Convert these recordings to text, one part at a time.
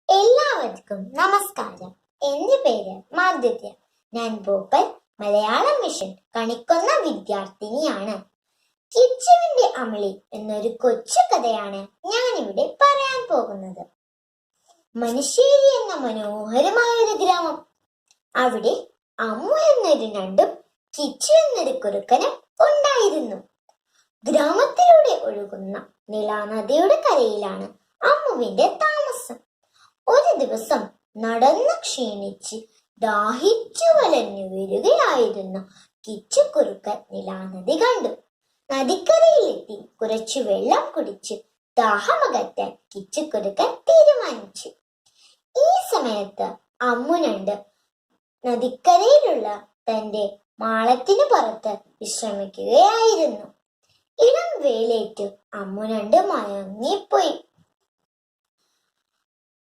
എല്ലാവർക്കും നമസ്കാരം. എന്റെ പേര് മാധുര്യ. ഞാൻ ഭോപ്പാൽ മലയാളം മിഷൻ കണിക്കൊന്ന വിദ്യാർത്ഥിനിയാണ്. കിച്ചുവിന്റെ അമളി എന്നൊരു കൊച്ചു കഥയാണ് ഞാനിവിടെ പറയാൻ പോകുന്നത്. മനുശ്ശേരി എന്ന മനോഹരമായ ഒരു ഗ്രാമം. അവിടെ അമ്മു എന്നൊരു ഞണ്ടും കിച്ചു എന്നൊരു കുറുക്കനും ഉണ്ടായിരുന്നു. ഗ്രാമത്തിലൂടെ ഒഴുകുന്ന നിലാനദിയുടെ കരയിലാണ് അമ്മുവിന്റെ താമസം. ഒരു ദിവസം നടന്ന് ക്ഷീണിച്ച് ദാഹിച്ചു വലഞ്ഞു വരികയായിരുന്ന കിച്ചു കുറുക്കൻ നിലാനദി കണ്ടു. നദിക്കരയിലെത്തി കുറച്ചു വെള്ളം കുടിച്ച് ദാഹമകറ്റാൻ കിച്ചു കുറുക്കൻ തീരുമാനിച്ചു. ഈ സമയത്ത് അമ്മുനണ്ട് നദിക്കരയിലുള്ള തന്റെ മാളത്തിന് പുറത്ത് വിശ്രമിക്കുകയായിരുന്നു. ഇളം വേലേറ്റ് അമ്മുനണ്ട് മയങ്ങിപ്പോയി.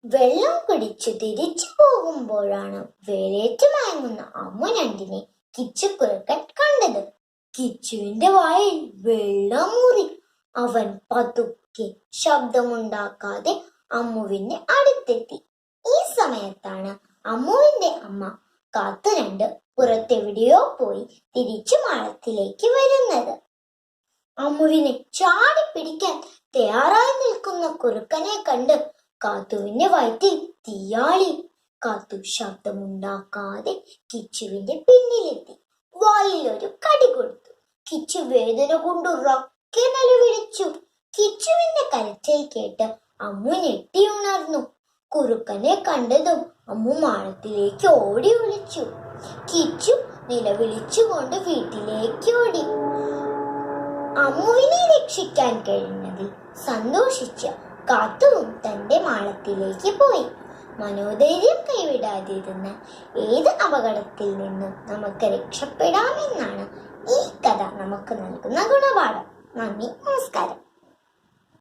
വെള്ളം കുടിച്ചു തിരിച്ചു പോകുമ്പോഴാണ് വേലേറ്റ് മയങ്ങുന്ന അമ്മുനണ്ടിനെ കിച്ചുകുറുക്കൻ കണ്ടത്. കിച്ചുവിന്റെ വായിൽ വെള്ളമൂറി. അവൻ പതുക്കെ ശബ്ദമുണ്ടാക്കാതെ അമ്മുവിന്റെ അടുത്തെത്തി. ഈ സമയത്താണ് അമ്മുവിന്റെ അമ്മ കാത്തുനണ്ട് പുറത്തെവിടെയോ പോയി തിരിച്ചു മാളത്തിലേക്ക് വരുന്നത്. അമ്മുവിനെ ചാടി പിടിക്കാൻ തയ്യാറായി നിൽക്കുന്ന കുറുക്കനെ കണ്ട് കാത്തുവിന്റെ വയറ്റിൽ തീയാളി. കാത്തു ശബ്ദമുണ്ടാക്കാതെ കിച്ചുവിന്റെ പിന്നിലെത്തി വായിലൊരു കടി കൊടുത്തു. കിച്ചു വേദന കൊണ്ട് ഉറക്കെ നിലവിളിച്ചു. കിച്ചുവിന്റെ കരച്ചിൽ കേട്ട് അമ്മു ഞെട്ടി ഉണർന്നു. കുറുക്കനെ കണ്ടതും അമ്മു മാളത്തിലേക്ക് ഓടി ഒളിച്ചു. കിച്ചു നിലവിളിച്ചുകൊണ്ട് വീട്ടിലേക്ക് ഓടി. അമ്മുവിനെ രക്ഷിക്കാൻ കഴിഞ്ഞതിൽ സന്തോഷിച്ച കാത്തുവും തന്റെ മാളത്തിലേക്ക് പോയി. മനോധൈര്യം കൈവിടാതിരുന്ന ഏത് അപകടത്തിൽ നിന്നും നമുക്ക് രക്ഷപ്പെടാമെന്നാണ് ഈ കഥ നമുക്ക് നൽകുന്ന ഗുണപാഠം. നന്ദി, നമസ്കാരം.